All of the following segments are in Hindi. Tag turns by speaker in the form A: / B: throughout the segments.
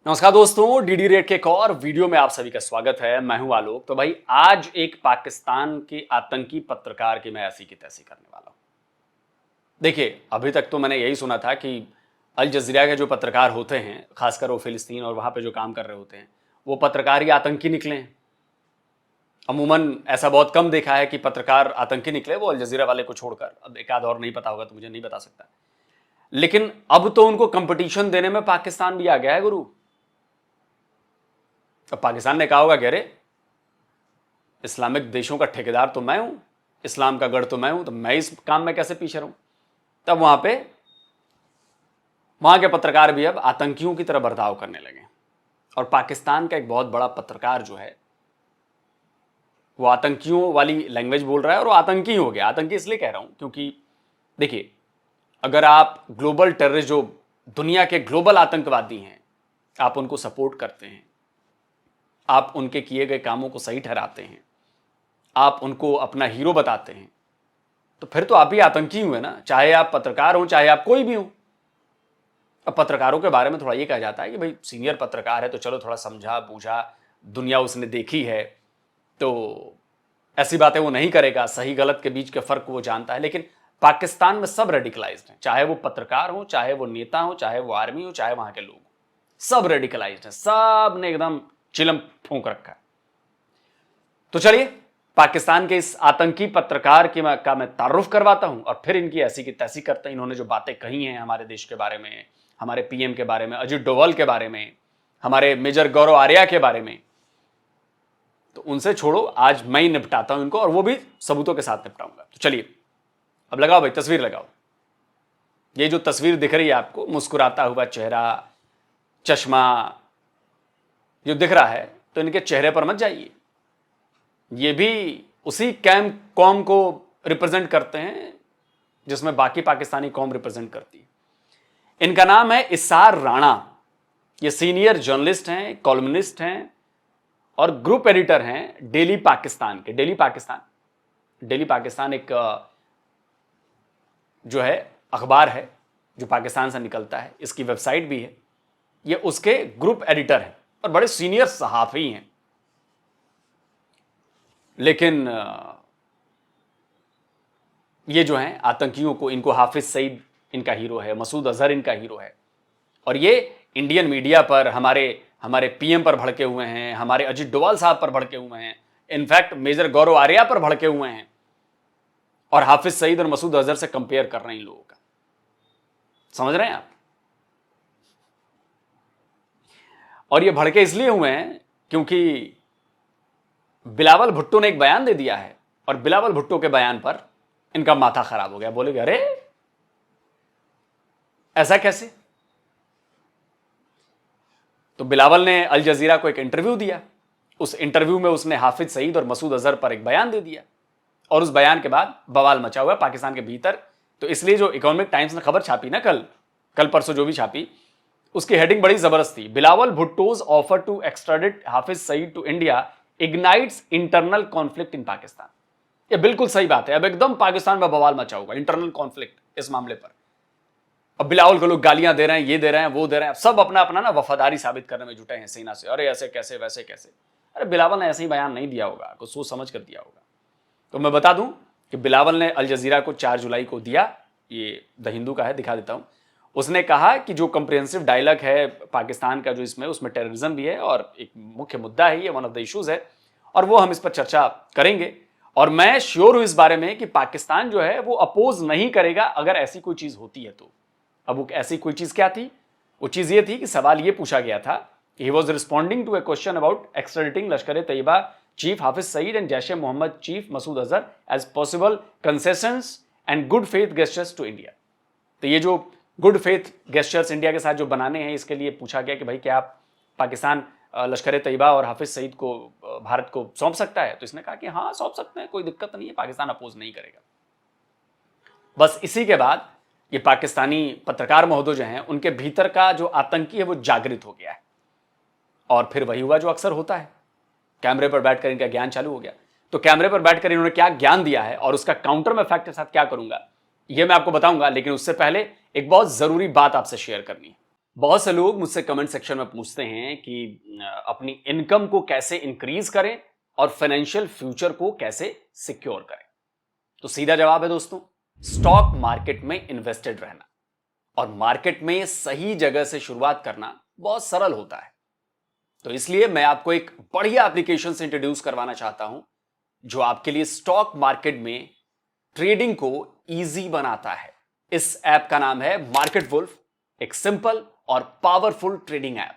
A: नमस्कार दोस्तों, डीडी रेट के एक और वीडियो में आप सभी का स्वागत है। मैं हूं आलोक। तो भाई आज एक पाकिस्तान के आतंकी पत्रकार की मैं ऐसी की तैसी करने वाला हूं। देखिए, अभी तक तो मैंने यही सुना था कि अल जजीरा के जो पत्रकार होते हैं, खासकर वो फिलिस्तीन और वहां पे जो काम कर रहे होते हैं, वो पत्रकार ही आतंकी निकले हैं। अमूमन ऐसा बहुत कम देखा है कि पत्रकार आतंकी निकले, वो अल जजीरा वाले को छोड़कर। अब एक आध और नहीं पता होगा तो मुझे नहीं बता सकता, लेकिन अब तो उनको कंपटीशन देने में पाकिस्तान भी आ गया है गुरु। अब पाकिस्तान ने कहा होगा कि अरे इस्लामिक देशों का ठेकेदार तो मैं हूं, इस्लाम का गढ़ तो मैं हूं, तो मैं इस काम में कैसे पीछे रहूं। तब वहां के पत्रकार भी अब आतंकियों की तरह बर्ताव करने लगे। और पाकिस्तान का एक बहुत बड़ा पत्रकार जो है वो आतंकियों वाली लैंग्वेज बोल रहा है, और वो आतंकी हो गया। आतंकी इसलिए कह रहा हूं क्योंकि देखिए, अगर आप ग्लोबल टेररिस्ट, जो दुनिया के ग्लोबल आतंकवादी हैं, आप उनको सपोर्ट करते हैं, आप उनके किए गए कामों को सही ठहराते हैं, आप उनको अपना हीरो बताते हैं, तो फिर तो आप ही आतंकी हुए ना, चाहे आप पत्रकार हो चाहे आप कोई भी हो। अब पत्रकारों के बारे में थोड़ा ये कहा जाता है कि भाई सीनियर पत्रकार है तो चलो थोड़ा समझा बूझा, दुनिया उसने देखी है तो ऐसी बातें वो नहीं करेगा, सही गलत के बीच के फर्क वो जानता है। लेकिन पाकिस्तान में सब रेडिकलाइज्ड हैं, चाहे वो पत्रकार हो, चाहे वो नेता हो, चाहे वो आर्मी हो, चाहे वहां के लोग, सब रेडिकलाइज्ड हैं, सब ने एकदम चिलम फूंक रखा है। तो चलिए पाकिस्तान के इस आतंकी पत्रकार का मैं तारुफ करवाता हूं, और फिर इनकी ऐसी की तैसी करते हैं। इन्होंने जो बातें कही हैं हमारे देश के बारे में, हमारे पीएम के बारे में, अजित डोभाल के बारे में, हमारे मेजर गौरव आर्या के बारे में, तो उनसे छोड़ो, आज मैं ही निपटाता हूं इनको, और वो भी सबूतों के साथ निपटाऊंगा। तो चलिए अब लगाओ भाई, तस्वीर लगाओ। ये जो तस्वीर दिख रही है आपको, मुस्कुराता हुआ चेहरा, चश्मा जो दिख रहा है, तो इनके चेहरे पर मत जाइए। ये भी उसी कौम को रिप्रेजेंट करते हैं जिसमें बाकी पाकिस्तानी कौम रिप्रेजेंट करती है। इनका नाम है इसार राणा। ये सीनियर जर्नलिस्ट हैं, कॉलमनिस्ट हैं और ग्रुप एडिटर हैं डेली पाकिस्तान के। डेली पाकिस्तान एक जो है अखबार है जो पाकिस्तान से निकलता है, इसकी वेबसाइट भी है। ये उसके ग्रुप एडिटर हैं और बड़े सीनियर सहाफ़ी हैं। लेकिन ये जो हैं आतंकियों को, इनको हाफिज सईद इनका हीरो है, मसूद अजहर इनका हीरो है, और ये इंडियन मीडिया पर, हमारे पीएम पर भड़के हुए हैं, हमारे अजित डोभाल साहब पर भड़के हुए हैं, इनफैक्ट मेजर गौरव आर्या पर भड़के हुए हैं, और हाफिज सईद और मसूद अजहर से कंपेयर कर रहे हैं इन लोगों का। समझ रहे हैं आप? और ये भड़के इसलिए हुए हैं क्योंकि बिलावल भुट्टो ने एक बयान दे दिया है, और बिलावल भुट्टो के बयान पर इनका माथा खराब हो गया। बोले अरे ऐसा कैसे। तो बिलावल ने अल जजीरा को एक इंटरव्यू दिया। उस इंटरव्यू में उसने हाफिज सईद और मसूद अजहर पर एक बयान दे दिया, और उस बयान के बाद बवाल मचा हुआ पाकिस्तान के भीतर। तो इसलिए जो इकोनॉमिक टाइम्स ने खबर छापी ना, कल परसों जो भी छापी, उसकी हेडिंग बड़ी जबरदस्त थी। Bilawal Bhutto's offer to extradite Hafiz Saeed to India ignites internal conflict in Pakistan. ये बिल्कुल सही बात है। अब एकदम पाकिस्तान में बवाल मचा होगा, इंटरनल कॉन्फ्लिक्ट इस मामले पर। अब बिलावल को लोग गालियां दे रहे हैं, ये दे रहे हैं, वो दे रहे हैं, सब अपना अपना ना वफादारी साबित करने में जुटे हैं सेना से। अरे ऐसे कैसे, वैसे कैसे। अरे बिलावल ने ऐसे ही बयान नहीं दिया होगा, कुछ सोच समझ कर दिया होगा। तो मैं बता दूं कि बिलावल ने अल जजीरा को 4 जुलाई को दिया, ये द हिंदू का है, दिखा देता हूं। उसने कहा कि जो कंप्रिहेंसिव डायलॉग है पाकिस्तान का, जो उसमें टेररिज्म भी है और एक मुख्य मुद्दा है, ये वन ऑफ द इश्यूज है, और वो हम इस पर चर्चा करेंगे। और मैं श्योर हूं इस बारे में कि पाकिस्तान जो है वो अपोज नहीं करेगा अगर ऐसी कोई चीज होती है तो। अब वो ऐसी कोई चीज क्या थी? वो चीज ये थी कि सवाल ये पूछा गया था कि he was responding to a question about extraditing Lashkar e Taiba chief Hafiz Saeed and Jaish e Mohammed chief Masood Azhar as possible concessions and good faith gestures to India. तो ये जो गुड फेथ गेस्चर्स इंडिया के साथ जो बनाने हैं, इसके लिए पूछा गया कि भाई क्या आप पाकिस्तान लश्कर ए तैयबा और हाफिज सईद को भारत को सौंप सकता है? तो इसने कहा कि हाँ सौंप सकते हैं, कोई दिक्कत नहीं है, पाकिस्तान अपोज नहीं करेगा। बस इसी के बाद ये पाकिस्तानी पत्रकार महोदय जो हैं, उनके भीतर का जो आतंकी है वो जागृत हो गया है, और फिर वही हुआ जो अक्सर होता है, कैमरे पर बैठकर इनका ज्ञान चालू हो गया। तो कैमरे पर बैठकर इन्होंने क्या ज्ञान दिया है और उसका काउंटर में फैक्ट के साथ क्या करूंगा, ये मैं आपको बताऊंगा। लेकिन उससे पहले एक बहुत जरूरी बात आपसे शेयर करनी है। बहुत से लोग मुझसे कमेंट सेक्शन में पूछते हैं कि अपनी इनकम को कैसे इंक्रीज करें और फाइनेंशियल फ्यूचर को कैसे सिक्योर करें। तो सीधा जवाब है दोस्तों, स्टॉक मार्केट में इन्वेस्टेड रहना और मार्केट में सही जगह से शुरुआत करना बहुत सरल होता है। तो इसलिए मैं आपको एक बढ़िया एप्लीकेशन से इंट्रोड्यूस करवाना चाहता हूं जो आपके लिए स्टॉक मार्केट में ट्रेडिंग को इजी बनाता है। इस ऐप का नाम है मार्केट वुल्फ, एक सिंपल और पावरफुल ट्रेडिंग ऐप।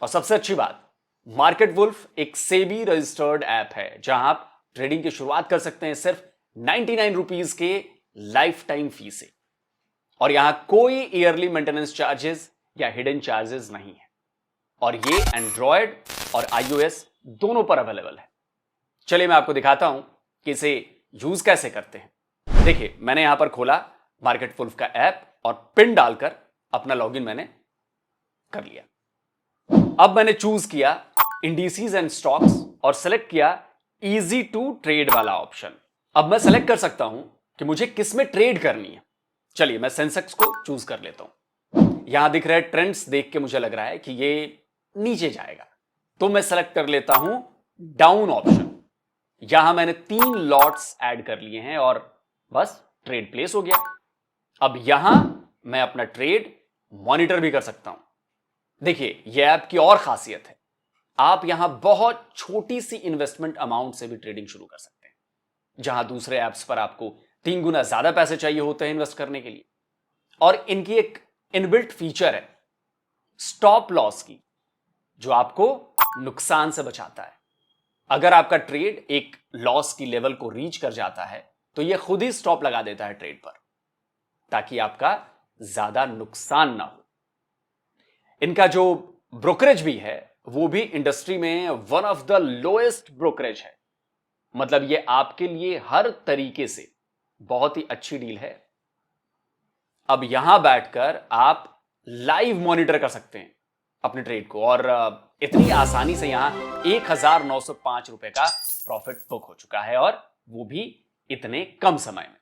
A: और सबसे अच्छी बात, मार्केट वुल्फ एक सेबी रजिस्टर्ड ऐप है जहां आप ट्रेडिंग की शुरुआत कर सकते हैं सिर्फ 99 रुपीज के लाइफ टाइम फी से। और यहां कोई ईयरली मेंटेनेंस चार्जेस या हिडन चार्जेस नहीं है और ये एंड्रॉयड और iOS दोनों पर अवेलेबल है। चलिए मैं आपको दिखाता हूं कि इसे यूज कैसे करते हैं। देखिए, मैंने यहां पर खोला मार्केट वुल्फ का ऐप और पिन डालकर अपना लॉगिन मैंने कर लिया। अब मैंने चूज किया इंडिसेस एंड स्टॉक्स और सेलेक्ट किया इजी टू ट्रेड वाला ऑप्शन। अब मैं सेलेक्ट कर सकता हूं कि मुझे किस में ट्रेड करनी है। चलिए मैं सेंसेक्स को चूज कर लेता हूं। यहां दिख रहे ट्रेंड्स देख के मुझे लग रहा है कि ये नीचे जाएगा, तो मैं सेलेक्ट कर लेता हूं डाउन ऑप्शन। यहां मैंने 3 लॉट्स ऐड कर लिए हैं और बस ट्रेड प्लेस हो गया। अब यहां मैं अपना ट्रेड मॉनिटर भी कर सकता हूं। देखिए, यह ऐप की और खासियत है, आप यहां बहुत छोटी सी इन्वेस्टमेंट अमाउंट से भी ट्रेडिंग शुरू कर सकते हैं, जहां दूसरे ऐप्स पर आपको 3 गुना ज्यादा पैसे चाहिए होते हैं इन्वेस्ट करने के लिए। और इनकी एक इनबिल्ट फीचर है स्टॉप लॉस की, जो आपको नुकसान से बचाता है। अगर आपका ट्रेड एक लॉस की लेवल को रीच कर जाता है तो यह खुद ही स्टॉप लगा देता है ट्रेड पर, ताकि आपका ज्यादा नुकसान ना हो। इनका जो ब्रोकरेज भी है वो भी इंडस्ट्री में one of the lowest brokerage है। मतलब ये आपके लिए हर तरीके से बहुत ही अच्छी डील है। अब यहां बैठकर आप लाइव मॉनिटर कर सकते हैं अपने ट्रेड को और इतनी आसानी से यहां 1905 रुपए का प्रॉफिट बुक हो चुका है और वो भी इतने कम समय में।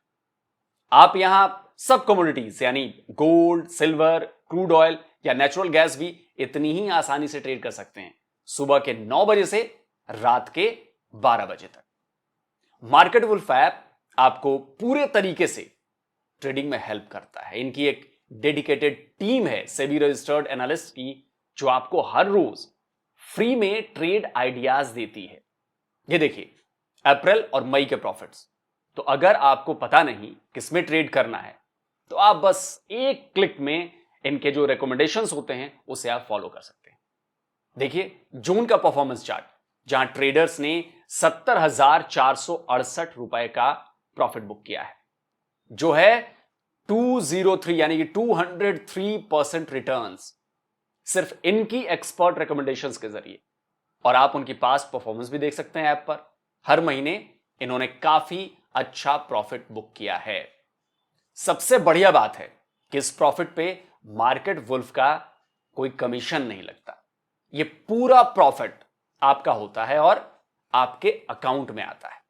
A: आप यहां सब कमोडिटीज यानी गोल्ड, सिल्वर, क्रूड ऑयल या नेचुरल गैस भी इतनी ही आसानी से ट्रेड कर सकते हैं, सुबह के 9 बजे से रात के 12 बजे तक। मार्केट वुल्फ ऐप आपको पूरे तरीके से ट्रेडिंग में हेल्प करता है। इनकी एक डेडिकेटेड टीम है सेबी रजिस्टर्ड एनालिस्ट की, जो आपको हर रोज फ्री में ट्रेड आइडियाज देती है। ये देखिए, अप्रैल और मई के प्रॉफिट्स। तो अगर आपको पता नहीं किसमें ट्रेड करना है तो आप बस एक क्लिक में इनके जो रिकमेंडेशंस होते हैं उसे आप फॉलो कर सकते हैं। देखिए जून का परफॉर्मेंस चार्ट, जहां ट्रेडर्स ने 70,468 रुपए का प्रॉफिट बुक किया है, जो है 203 यानी कि 203% रिटर्न्स सिर्फ इनकी एक्सपर्ट रिकमेंडेशंस के जरिए। और आप उनकी पास्ट परफॉर्मेंस भी देख सकते हैं ऐप पर। हर महीने इन्होंने काफी अच्छा प्रॉफिट बुक किया है। सबसे बढ़िया बात है कि इस प्रॉफिट पे मार्केट वुल्फ का कोई कमीशन नहीं लगता। ये पूरा प्रॉफिट आपका होता है और आपके अकाउंट में आता है।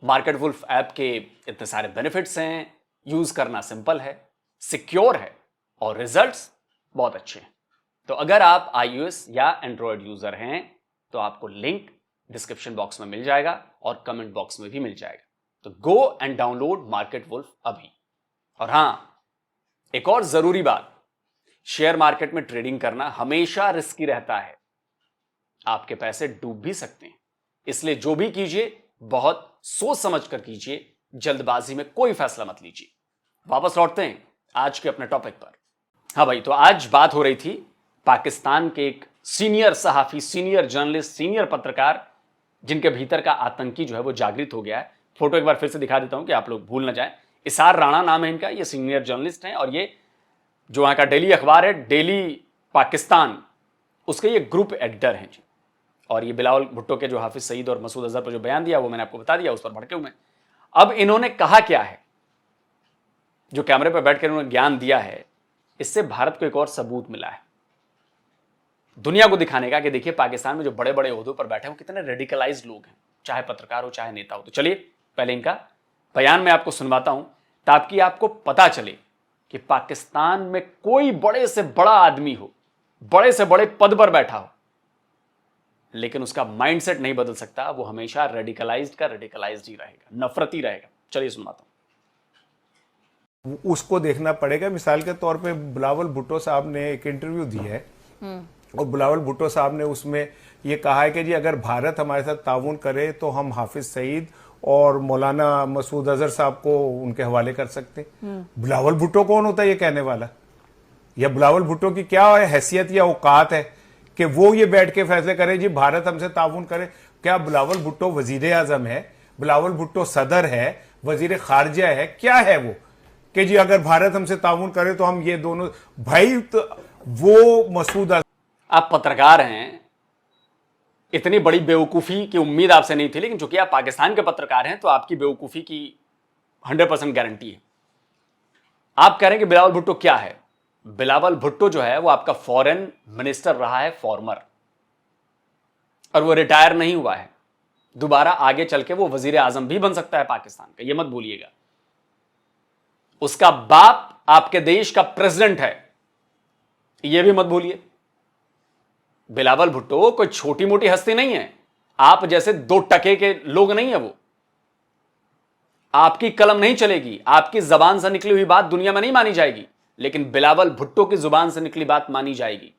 A: मार्केट वुल्फ ऐप के इतने सारे बेनिफिट्स हैं, यूज करना सिंपल है, सिक्योर है और रिजल्ट्स बहुत अच्छे हैं। तो अगर आप iOS या एंड्रॉयड यूजर हैं तो आपको लिंक डिस्क्रिप्शन बॉक्स में मिल जाएगा और कमेंट बॉक्स में भी मिल जाएगा। तो go and download market wolf अभी। और हां, एक और जरूरी बात, शेयर मार्केट में ट्रेडिंग करना हमेशा रिस्की रहता है। आपके पैसे डूब भी सकते हैं, इसलिए जो भी कीजिए बहुत सोच समझ कर कीजिए, जल्दबाजी में कोई फैसला मत लीजिए। वापस लौटते हैं आज के अपने टॉपिक पर। हाँ भाई, तो आज बात हो रही थी पाकिस्तान के एक सीनियर सहाफी, सीनियर जर्नलिस्ट, सीनियर पत्रकार, जिनके भीतर का आतंकी जो है वो जागृत हो गया है। फोटो एक बार फिर से दिखा देता हूं कि आप लोग भूल ना जाएं। इसार राणा नाम है इनका, ये सीनियर जर्नलिस्ट हैं और ये जो वहां का डेली अखबार है डेली पाकिस्तान, उसके ये ग्रुप एडिटर हैं जी। और ये बिलावल भुट्टो के जो हाफिज सईद और मसूद अजहर पर जो बयान दिया वो मैंने आपको बता दिया, उस पर भड़के हुए। अब इन्होंने कहा क्या है, जो कैमरे पर बैठकर इन्होंने ज्ञान दिया है, इससे भारत को एक और सबूत मिला है दुनिया को दिखाने का कि देखिए पाकिस्तान में जो बड़े बड़े ओहदों पर बैठे हैं वो कितने रेडिकलाइज्ड लोग हैं, चाहे पत्रकार हो चाहे नेता हो। तो चलिए पहले इनका बयान मैं आपको सुनवाता हूं ताकि आपको पता चले कि पाकिस्तान में कोई बड़े से बड़ा आदमी हो, बड़े से बड़े पद पर बैठा हो, लेकिन उसका माइंडसेट नहीं बदल सकता। वो हमेशा रेडिकलाइज्ड का रेडिकलाइज्ड ही रहेगा, नफरती रहेगा। चलिए सुनाता हूं।
B: उसको देखना पड़ेगा। मिसाल के तौर पे बिलावल भुट्टो साहब ने एक इंटरव्यू दी है और बिलावल भुट्टो साहब ने उसमें ये कहा है कि जी अगर भारत हमारे साथ ताउन करे तो हम हाफिज सईद और मौलाना मसूद अजहर साहब को उनके हवाले कर सकते हैं। बिलावल भुट्टो कौन होता है ये कहने वाला? या बिलावल भुट्टो की क्या हैसियत या औकात है कि वो ये बैठ के फैसले करे जी भारत हमसे ताउन करे? क्या बिलावल भुट्टो वजीर आजम है? बिलावल भुट्टो सदर है? वजीर खारजा है? क्या है वो कि जी अगर भारत हमसे ताउन करे तो हम ये दोनों भाई तो वो मसूद
A: आप पत्रकार हैं, इतनी बड़ी बेवकूफ़ी की उम्मीद आपसे नहीं थी, लेकिन चूंकि आप पाकिस्तान के पत्रकार हैं तो आपकी बेवकूफ़ी की 100% गारंटी है। आप कह रहे हैं कि बिलावल भुट्टो क्या है? बिलावल भुट्टो जो है वो आपका फॉरेन मिनिस्टर रहा है, फॉर्मर, और वो रिटायर नहीं हुआ है। दोबारा आगे चल के वो वजीर आजम भी बन सकता है पाकिस्तान का, ये मत भूलिएगा। उसका बाप आपके देश का प्रेसिडेंट है, ये भी मत भूलिए। बिलावल भुट्टो कोई छोटी मोटी हस्ती नहीं है, आप जैसे 2 टके के लोग नहीं है वो। आपकी कलम नहीं चलेगी, आपकी जबान से निकली हुई बात दुनिया में नहीं मानी जाएगी, लेकिन बिलावल भुट्टो की जुबान से निकली बात मानी जाएगी,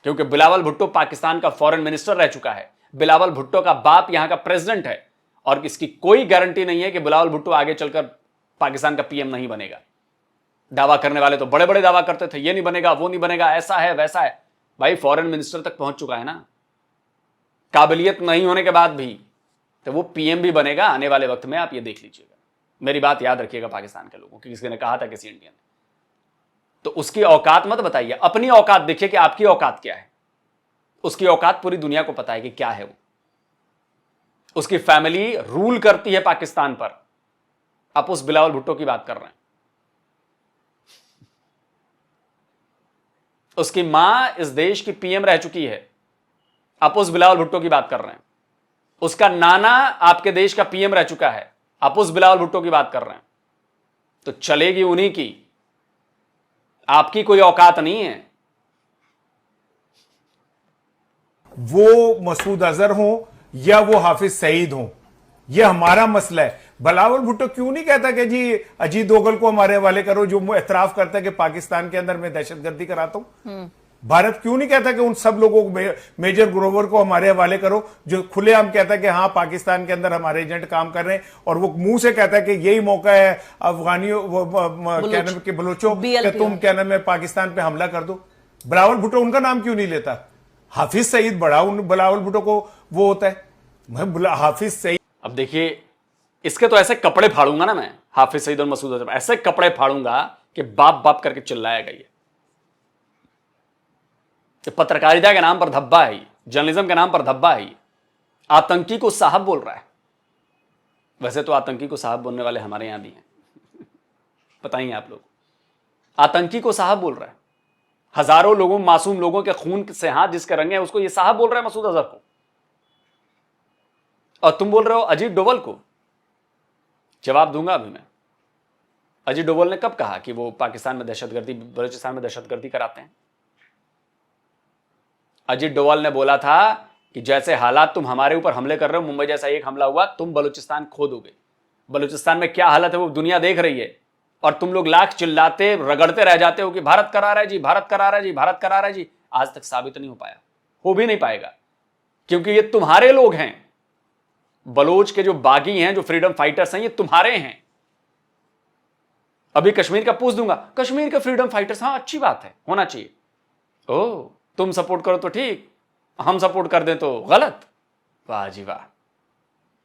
A: क्योंकि बिलावल भुट्टो पाकिस्तान का फॉरेन मिनिस्टर रह चुका है। बिलावल भुट्टो का बाप यहां का प्रेसिडेंट है, और इसकी कोई गारंटी नहीं है कि बिलावल भुट्टो आगे चलकर पाकिस्तान का पीएम नहीं बनेगा। दावा करने वाले तो बड़े बड़े दावा करते थे, ये नहीं बनेगा, वो नहीं बनेगा, ऐसा है वैसा है। भाई फॉरेन मिनिस्टर तक पहुंच चुका है ना, काबिलियत नहीं होने के बाद भी, तो वो पीएम भी बनेगा आने वाले वक्त में। आप ये देख लीजिएगा, मेरी बात याद रखिएगा पाकिस्तान के लोगों की। किसी ने कहा था किसी इंडियन ने, तो उसकी औकात मत बताइए, अपनी औकात देखिए कि आपकी औकात क्या है। उसकी औकात पूरी दुनिया को पता है कि क्या है वो। उसकी फैमिली रूल करती है पाकिस्तान पर। आप उस बिलावल भुट्टो की बात कर रहे हैं। उसकी मां इस देश की पीएम रह चुकी है, आप उस बिलावल भुट्टो की बात कर रहे हैं। उसका नाना आपके देश का पीएम रह चुका है, आप उस बिलावल भुट्टो की बात कर रहे हैं। तो चलेगी उन्हीं की, आपकी कोई औकात नहीं है।
B: वो मसूद अजहर हो या वो हाफिज सईद हो, ये हमारा मसला है। बिलावल भुट्टो क्यों नहीं कहता कि जी अजीत डोगल को हमारे हवाले करो, जो एतराफ करता है कि पाकिस्तान के अंदर मैं दहशतगर्दी कराता हूं? भारत क्यों नहीं कहता कि उन सब लोगों को, मेजर ग्रोवर को हमारे हवाले करो, जो खुलेआम कहता है कि हाँ पाकिस्तान के अंदर हमारे एजेंट काम कर रहे हैं, और वो मुंह से कहता है कि यही मौका है अफगानियों क्या नाम के बलोचों कि तुम क्या नाम है पाकिस्तान पे हमला कर दो। बिलावल भुट्टो उनका नाम क्यों नहीं लेता? हाफिज सईद बड़ा बिलावल भुट्टो को वो होता है, मैं हाफिज सईद। अब
A: देखिए, इसके तो ऐसे कपड़े फाड़ूंगा ना मैं, हाफिज सईद और मसूद अजहर, ऐसे कपड़े फाड़ूंगा कि बाप बाप करके चिल्लाएगा। ये पत्रकारिता के नाम पर धब्बा है, जर्नलिज्म के नाम पर धब्बा है। आतंकी को साहब बोल रहा है। वैसे तो आतंकी को साहब बोलने वाले हमारे यहां भी हैं, बताइए आप लोग। आतंकी को साहब बोल रहा है। हजारों लोगों, मासूम लोगों के खून से हाथ जिसके रंगे हैं, उसको ये साहब बोल रहा है, मसूद अजहर को। और तुम बोल रहे हो अजीत डोभाल को। जवाब दूंगा अभी मैं। अजीत डोभाल ने कब कहा कि वो पाकिस्तान में दहशतगर्दी, बलूचिस्तान में दहशतगर्दी कराते हैं? अजीत डोभाल ने बोला था कि जैसे हालात तुम हमारे ऊपर हमले कर रहे हो, मुंबई जैसा एक हमला हुआ, तुम बलूचिस्तान खो दोगे। बलूचिस्तान में क्या हालत है वो दुनिया देख रही है, और तुम लोग लाख चिल्लाते रगड़ते रह जाते हो कि भारत करा रहा है जी, भारत करा रहा है जी, भारत करा रहा है जी। आज तक साबित नहीं हो पाया, हो भी नहीं पाएगा, क्योंकि ये तुम्हारे लोग हैं। बलोच के जो बागी हैं, जो फ्रीडम फाइटर्स हैं, ये तुम्हारे हैं। अभी कश्मीर का पूछ दूंगा, कश्मीर के फ्रीडम फाइटर्स, हाँ अच्छी बात है, होना चाहिए। ओ तुम सपोर्ट करो तो ठीक, हम सपोर्ट कर दें तो गलत। वाह जी वाह,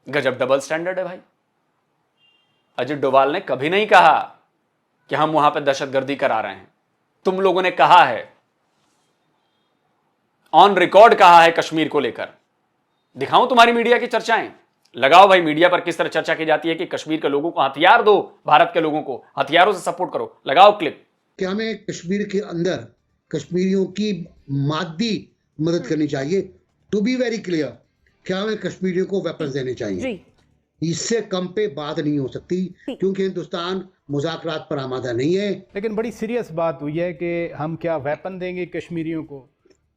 A: गजब डबल स्टैंडर्ड है भाई। अजीत डोभाल ने कभी नहीं कहा कि हम वहां पे दहशतगर्दी करा रहे हैं। तुम लोगों ने कहा है, ऑन रिकॉर्ड कहा है कश्मीर को लेकर। दिखाऊं तुम्हारी मीडिया की चर्चाएं? लगाओ भाई मीडिया पर किस तरह चर्चा की जाती है कि कश्मीर के लोगों को हथियार दो, भारत के लोगों को हथियारों से सपोर्ट करो। लगाओ क्लिप।
C: क्या हमें कश्मीर के अंदर कश्मीरियों की मादी मदद करनी चाहिए? टू बी वेरी क्लियर, क्या हमें कश्मीरियों को वेपन्स देने चाहिए? इससे कम पे बात नहीं हो सकती, क्योंकि हिंदुस्तान मुज़ाकरात पर आमादा नहीं है।
D: लेकिन बड़ी सीरियस बात हुई है कि हम क्या वेपन देंगे कश्मीरियों को?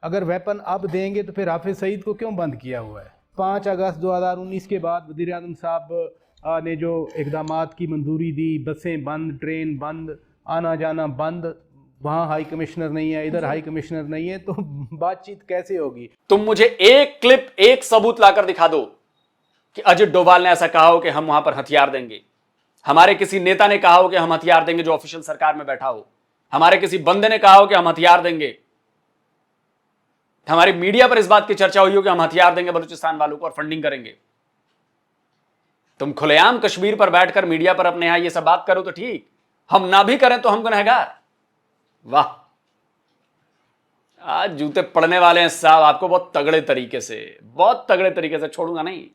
D: अगर वेपन अब देंगे तो फिर हाफिज सईद को क्यों बंद किया हुआ है? 5 अगस्त 2019 के बाद वज़ीर आज़म साहब ने जो इक़दामात की मंजूरी दी, बसें बंद, ट्रेन बंद, आना जाना बंद, वहाँ हाई कमिश्नर नहीं है, इधर हाई कमिश्नर नहीं है, तो बातचीत कैसे होगी?
A: तुम मुझे एक क्लिप, एक सबूत लाकर दिखा दो कि अजित डोभाल ने ऐसा कहा हो कि हम वहां पर हथियार देंगे, हमारे किसी नेता ने कहा हो कि हम हथियार देंगे जो ऑफिशियल सरकार में बैठा हो, हमारे किसी बंदे ने कहा हो कि हम हथियार देंगे, हमारी मीडिया पर इस बात की चर्चा हुई हो कि हम हथियार देंगे बलूचिस्तान वालों को और फंडिंग करेंगे। तुम खुलेआम कश्मीर पर बैठकर मीडिया पर अपने यहां ये सब बात करो तो ठीक, हम ना भी करें तो हम गुनहगार। वाह, आज जूते पड़ने वाले हैं साहब आपको बहुत तगड़े तरीके से, बहुत तगड़े तरीके से। छोड़ूंगा नहीं,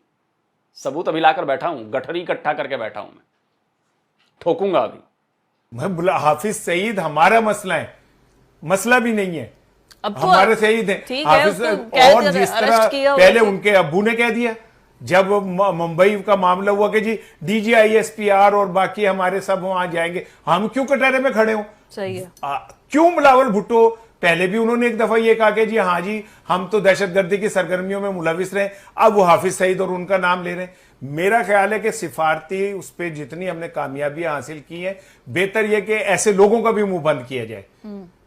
A: सबूत अभी लाकर बैठा हूं, गठरी इकट्ठा करके बैठा हूं, मैं ठोकूंगा अभी।
B: मैं बोला हाफिज सईद हमारा मसला है, मसला भी नहीं है,
E: अब तो
B: हमारे सईद है
E: ठीक
B: हाफिज।
E: है, उसको
B: और जिस तरह पहले उनके अब्बू ने कह दिया जब मुंबई का मामला हुआ कि जी डीजीआई एसपीआर और बाकी हमारे सब वहां जाएंगे, हम क्यों कटहरे में खड़े हो?
E: सही है।
B: क्यों बिलावल भुट्टो? पहले भी उन्होंने एक दफा ये कहा कि जी हाँ जी हम तो दहशतगर्दी की सरगर्मियों में मुलविस रहे, अब वो हाफिज सईद और उनका नाम ले रहे हैं। मेरा ख्याल है कि सिफारती उस पर जितनी हमने कामयाबियां हासिल की हैं, बेहतर यह कि ऐसे लोगों का भी मुंह बंद किया जाए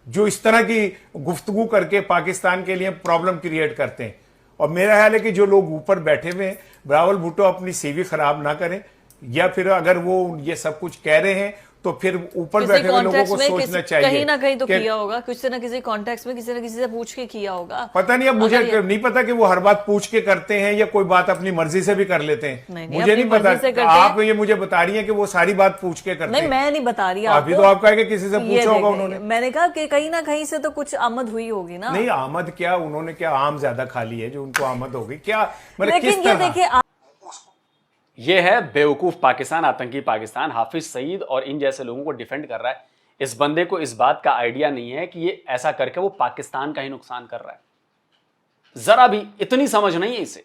B: जो इस तरह की गुफ्तगू करके पाकिस्तान के लिए प्रॉब्लम क्रिएट करते हैं। और मेरा ख्याल है कि जो लोग ऊपर बैठे हुए हैं, बिलावल भुट्टो अपनी सीवी खराब ना करें, या फिर अगर वो ये सब कुछ कह रहे हैं तो फिर ऊपर बैठे हुए लोगों को सोचना चाहिए।
E: कहीं ना कहीं तो किया होगा, किसी ना किसी कॉन्टेक्स्ट में किसी ना किसी से पूछ के किया होगा।
B: पता नहीं, अब मुझे नहीं पता कि वो हर बात पूछ के करते हैं या कोई बात अपनी मर्जी से भी कर लेते हैं। मुझे नहीं पता, आप ये मुझे बता रही हैं कि वो सारी बात पूछ के करते हैं।
E: नहीं, मैं नहीं बता रही।
B: अभी तो आप कहा कि किसी से पूछा होगा उन्होंने।
E: मैंने कहा कि कहीं ना कहीं से तो कुछ आमद हुई होगी ना।
B: नहीं, आमद क्या, उन्होंने क्या आम ज्यादा खा ली है जो उनको आमद होगी क्या?
E: लेकिन ये देखिए,
A: यह है बेवकूफ पाकिस्तान, आतंकी पाकिस्तान। हाफिज सईद और इन जैसे लोगों को डिफेंड कर रहा है। इस बंदे को इस बात का आइडिया नहीं है कि ये ऐसा करके वो पाकिस्तान का ही नुकसान कर रहा है। जरा भी इतनी समझ नहीं है इसे।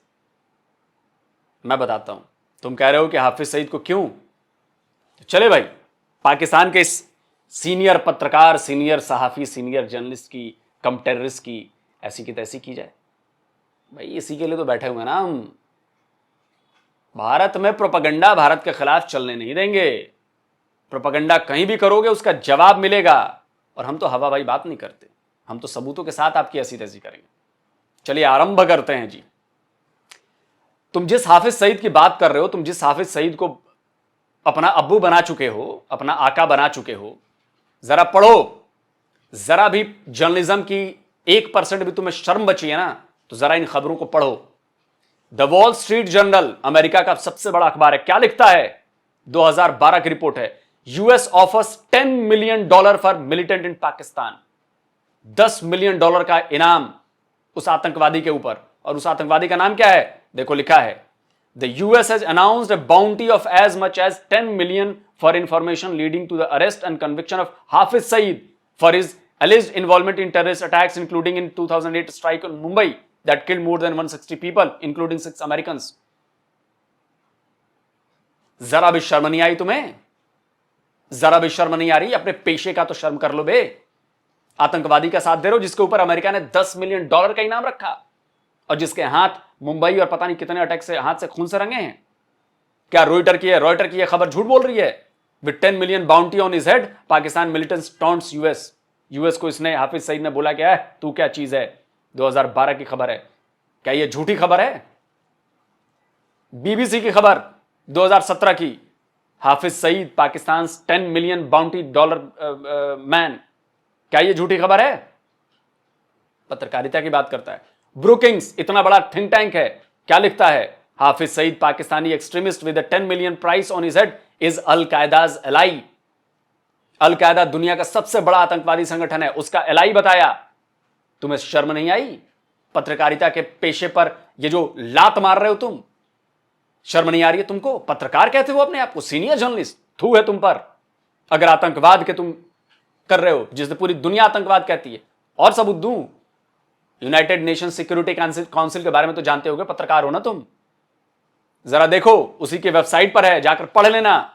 A: मैं बताता हूं, तुम कह रहे हो कि हाफिज सईद को क्यों? चले भाई, पाकिस्तान के इस सीनियर पत्रकार, सीनियर सहाफी, सीनियर जर्नलिस्ट की, कम टेररिस्ट की ऐसी की तैसी की जाए। भाई इसी के लिए तो बैठे हुए ना हम। भारत में प्रोपेगेंडा भारत के खिलाफ चलने नहीं देंगे। प्रोपेगेंडा कहीं भी करोगे उसका जवाब मिलेगा। और हम तो हवाबाई बात नहीं करते, हम तो सबूतों के साथ आपकी ऐसी तैसी करेंगे। चलिए आरंभ करते हैं जी। तुम जिस हाफिज सईद की बात कर रहे हो, तुम जिस हाफिज सईद को अपना अब्बू बना चुके हो, अपना आका बना चुके हो, जरा पढ़ो। जरा भी जर्नलिज्म की 1% भी तुम्हें शर्म बची है ना, तो जरा इन खबरों को पढ़ो। The wall street journal, America का सबसे बड़ा अखबार है, क्या लिखता है? 2012 की रिपोर्ट है। US offers $10 million for militant in Pakistan. $10 million का इनाम उस आतंकवादी के ऊपर। और उस आतंकवादी का नाम क्या है? देखो लिखा है, the US has announced a bounty of as much as 10 million for information leading to the arrest and conviction of Hafiz Saeed for his alleged involvement in terrorist attacks, including in 2008 strike on Mumbai that killed more than 160 people, including 6 Americans. जरा भी शर्म नहीं आई तुम्हें? जरा भी शर्म नहीं आ रही? अपने पेशे का तो शर्म कर लो बे। आतंकवादी का साथ दे रहे हो जिसके ऊपर अमेरिका ने $10 मिलियन का इनाम रखा, और जिसके हाथ मुंबई और पता नहीं कितने अटैक से हाथ से खून से रंगे हैं। क्या रॉयटर की खबर झूठ बोल रही है? With 10 million bounty on his head, Pakistan militants taunts US को इसने, हाफिज सईद ने बोला क्या है, तू क्या चीज है? 2012 की खबर है। क्या यह झूठी खबर है? बीबीसी की खबर 2017 की, Hafiz Saeed Pakistan 10 million bounty dollar man. क्या यह झूठी खबर है? पत्रकारिता की बात करता है। ब्रुकिंग्स इतना बड़ा थिंक टैंक है, क्या लिखता है? Hafiz Saeed Pakistani extremist with 10 million price on his head is Al Qaeda's ally. Al Qaeda दुनिया का सबसे बड़ा आतंकवादी संगठन है, उसका एलाई बताया। तुम्हें शर्म नहीं आई? पत्रकारिता के पेशे पर ये जो लात मार रहे हो तुम, शर्म नहीं आ रही है तुमको? पत्रकार कहते हो अपने आप को, सीनियर जर्नलिस्ट, थू है तुम पर। अगर आतंकवाद के तुम कर रहे हो जिसने पूरी दुनिया आतंकवाद कहती है, और सबूत दूं? यूनाइटेड नेशन सिक्योरिटी काउंसिल के बारे में तो जानते होगे, पत्रकार हो ना तुम। जरा देखो, उसी के वेबसाइट पर है, जाकर पढ़ लेना।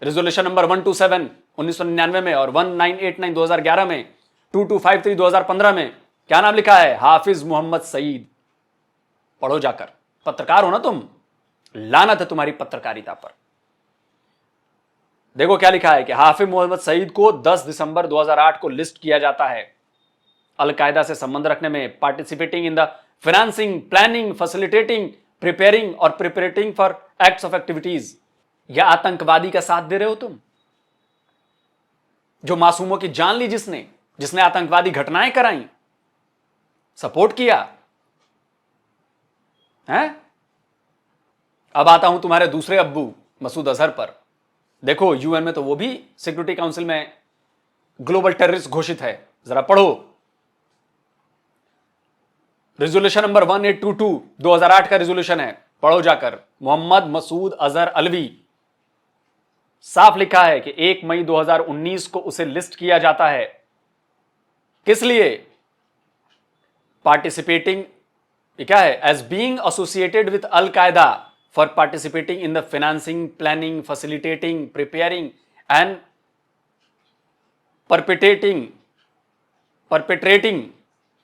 A: रेजोल्यूशन नंबर 127 1999 में और 1989 2011 में, 2253 2015 में क्या नाम लिखा है? हाफिज मोहम्मद सईद। पढ़ो जाकर, पत्रकार हो ना तुम, लानत है तुम्हारी पत्रकारिता पर। देखो क्या लिखा है कि हाफिज मोहम्मद सईद को 10 दिसंबर 2008 को लिस्ट किया जाता है अलकायदा से संबंध रखने में, participating in the financing, planning, facilitating, preparing और प्रिपरेटिंग फॉर एक्ट्स ऑफ एक्टिविटीज। या आतंकवादी का साथ दे रहे हो तुम, जो मासूमों की जान ली, जिसने आतंकवादी घटनाएं कराई, सपोर्ट किया है? अब आता हूं तुम्हारे दूसरे अब्बू मसूद अजहर पर। देखो, यूएन में तो वो भी सिक्योरिटी काउंसिल में ग्लोबल टेररिस्ट घोषित है। जरा पढ़ो, रेजोल्यूशन नंबर 1822 2008 का रेजोल्यूशन है, पढ़ो जाकर। मोहम्मद मसूद अजहर अलवी, साफ लिखा है कि 1 मई 2019 को उसे लिस्ट किया जाता है। किस लिए? पार्टिसिपेटिंग, क्या है? As being associated with Al Qaeda for participating in the financing, planning, facilitating, preparing and perpetrating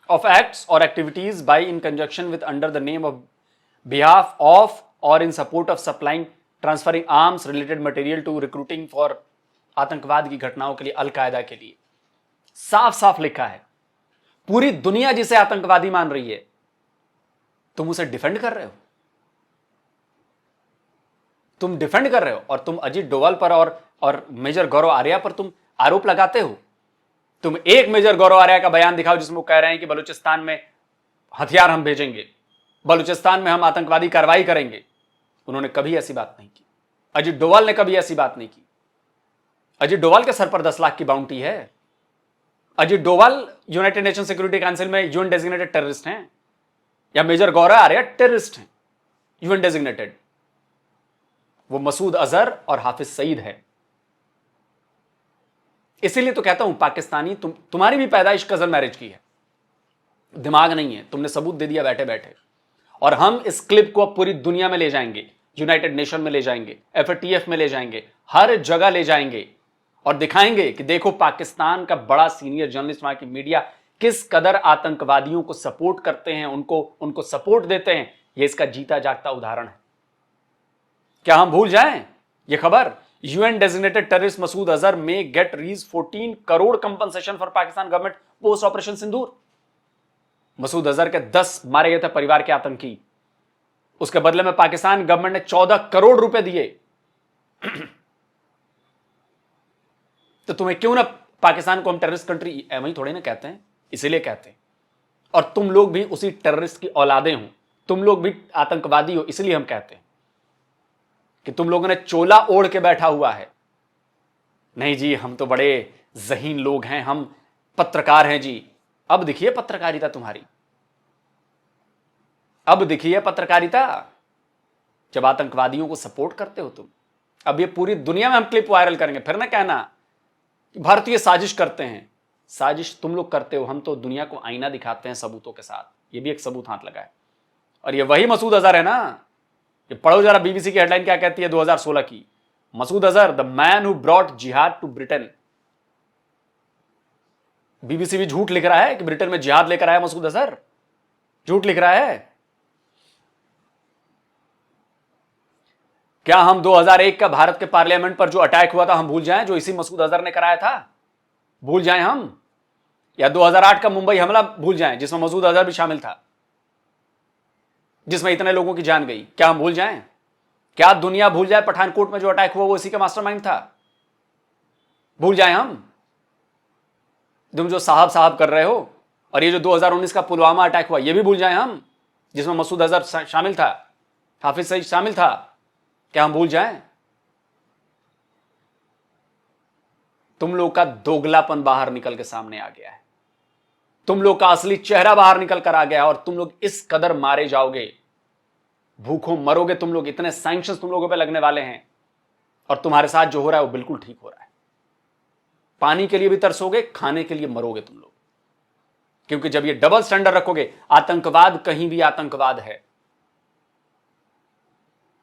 A: of acts or activities by in conjunction with under the name of behalf of or in support of supplying, transferring arms, related material to recruiting for आतंकवाद की घटनाओं के लिए, अल कायदा के लिए। साफ साफ लिखा है। पूरी दुनिया जिसे आतंकवादी मान रही है, तुम उसे डिफेंड कर रहे हो। तुम डिफेंड कर रहे हो और तुम अजीत डोवाल पर और मेजर गौरव आर्या पर तुम आरोप लगाते हो। तुम एक मेजर गौरव आर्या का बयान दिखाओ जिसमें वो कह रहे हैं कि बलूचिस्तान में हथियार हम भेजेंगे, बलूचिस्तान में हम आतंकवादी कार्रवाई करेंगे। उन्होंने कभी ऐसी बात नहीं की। अजीत डोवाल ने कभी ऐसी बात नहीं की। अजीत डोवाल के सर पर 10 लाख की बाउंटी है। Ajit Doval United nation security council में यूएन डेजिग्नेटेड टेररिस्ट हैं, या मेजर गौरव आर्या टेररिस्ट हैं यूएन डेजिग्नेटेड। वो मसूद अजहर और हाफिज सईद है। इसीलिए तो कहता हूं, पाकिस्तानी, तुम्हारी भी पैदाइश कजन मैरिज की है, दिमाग नहीं है। तुमने सबूत दे दिया बैठे बैठे। और हम इस क्लिप को अब पूरी दुनिया में ले जाएंगे, यूनाइटेड नेशन में ले जाएंगे, एफएटीएफ में ले जाएंगे, हर जगह ले जाएंगे और दिखाएंगे कि देखो पाकिस्तान का बड़ा सीनियर जर्नलिस्ट, वहां की मीडिया किस कदर आतंकवादियों को सपोर्ट करते हैं, उनको सपोर्ट देते हैं। यह इसका जीता जागता उदाहरण है। क्या हम भूल जाएं यह खबर? UN designated terrorist Masood Azhar may get रीज 14 crore compensation for Pakistan government post operation Sindoor. Masood Azhar के 10 मारे गए थे परिवार के आतंकी, उसके बदले में पाकिस्तान गवर्नमेंट ने 14 करोड़ रुपए दिए। तो तुम्हें क्यों ना पाकिस्तान को हम टेररिस्ट कंट्री एवं थोड़े ना कहते हैं, इसीलिए कहते हैं। और तुम लोग भी उसी टेररिस्ट की औलादे हो, तुम लोग भी आतंकवादी हो, इसलिए हम कहते हैं कि तुम लोगों ने चोला ओढ़ के बैठा हुआ है। नहीं जी, हम तो बड़े ज़हीन लोग हैं, हम पत्रकार हैं जी। अब दिखिए पत्रकारिता तुम्हारी, अब दिखिए पत्रकारिता, जब आतंकवादियों को सपोर्ट करते हो तुम। अब ये पूरी दुनिया में हम क्लिप वायरल करेंगे, फिर ना कहना कि भारतीय साजिश करते हैं। साजिश तुम लोग करते हो, हम तो दुनिया को आईना दिखाते हैं सबूतों के साथ। ये भी एक सबूत हाथ लगा है। और ये वही मसूद अजहर है ना। ये पढ़ो जरा, बीबीसी की हेडलाइन क्या कहती है 2016 की। Masood Azhar, the man who brought jihad to Britain. BBC भी झूठ लिख रहा है कि ब्रिटेन में जिहाद लेकर आया मसूद अजहर, झूठ लिख रहा है। क्या हम 2001 का भारत के पार्लियामेंट पर जो अटैक हुआ था हम भूल जाएं, जो इसी मसूद अजहर ने कराया था? भूल जाएं हम? या 2008 का मुंबई हमला भूल जाएं जिसमें मसूद अजहर भी शामिल था, जिसमें इतने लोगों की जान गई? क्या हम भूल जाएं? क्या दुनिया भूल जाए पठानकोट में जो अटैक हुआ वो इसी का मास्टरमाइंड था? भूल जाएं हम? तुम जो साहब साहब कर रहे हो, और ये जो 2019 का पुलवामा अटैक हुआ ये भी भूल जाएं हम, जिसमें मसूद अजहर शामिल था, हाफिज सईद शामिल था? क्या हम भूल जाएं? तुम लोग का दोगलापन बाहर निकल के सामने आ गया है, तुम लोग का असली चेहरा बाहर निकल कर आ गया है। और तुम लोग इस कदर मारे जाओगे, भूखों मरोगे तुम लोग। इतने सैंक्शंस तुम लोगों पे लगने वाले हैं, और तुम्हारे साथ जो हो रहा है वो बिल्कुल ठीक हो रहा है। पानी के लिए भी तरसोगे, खाने के लिए मरोगे तुम लोग। क्योंकि जब ये डबल स्टैंडर्ड रखोगे, आतंकवाद कहीं भी आतंकवाद है।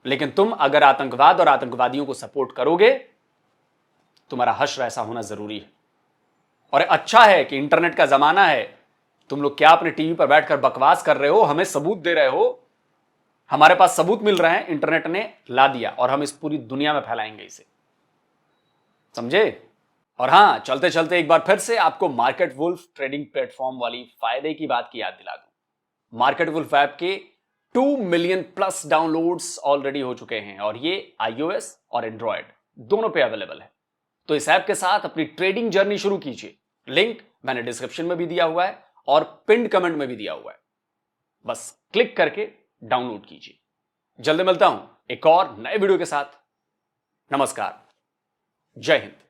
A: लेकिन तुम अगर आतंकवाद और आतंकवादियों को सपोर्ट करोगे, तुम्हारा हश्र ऐसा होना जरूरी है। और अच्छा है कि इंटरनेट का जमाना है, तुम लोग क्या अपने टीवी पर बैठकर बकवास कर रहे हो, हमें सबूत दे रहे हो, हमारे पास सबूत मिल रहे हैं, इंटरनेट ने ला दिया और हम इस पूरी दुनिया में फैलाएंगे इसे, समझे। और हां, चलते चलते एक बार फिर से आपको मार्केट वुल्फ ट्रेडिंग प्लेटफॉर्म वाली फायदे की बात की याद दिला दूं। मार्केट वुल्फ ऐप के 2 मिलियन प्लस डाउनलोड्स ऑलरेडी हो चुके हैं और ये iOS और एंड्रॉयड दोनों पे अवेलेबल है। तो इस ऐप के साथ अपनी ट्रेडिंग जर्नी शुरू कीजिए। लिंक मैंने डिस्क्रिप्शन में भी दिया हुआ है और पिंड कमेंट में भी दिया हुआ है, बस क्लिक करके डाउनलोड कीजिए। जल्दी मिलता हूं एक और नए वीडियो के साथ। नमस्कार, जय हिंद।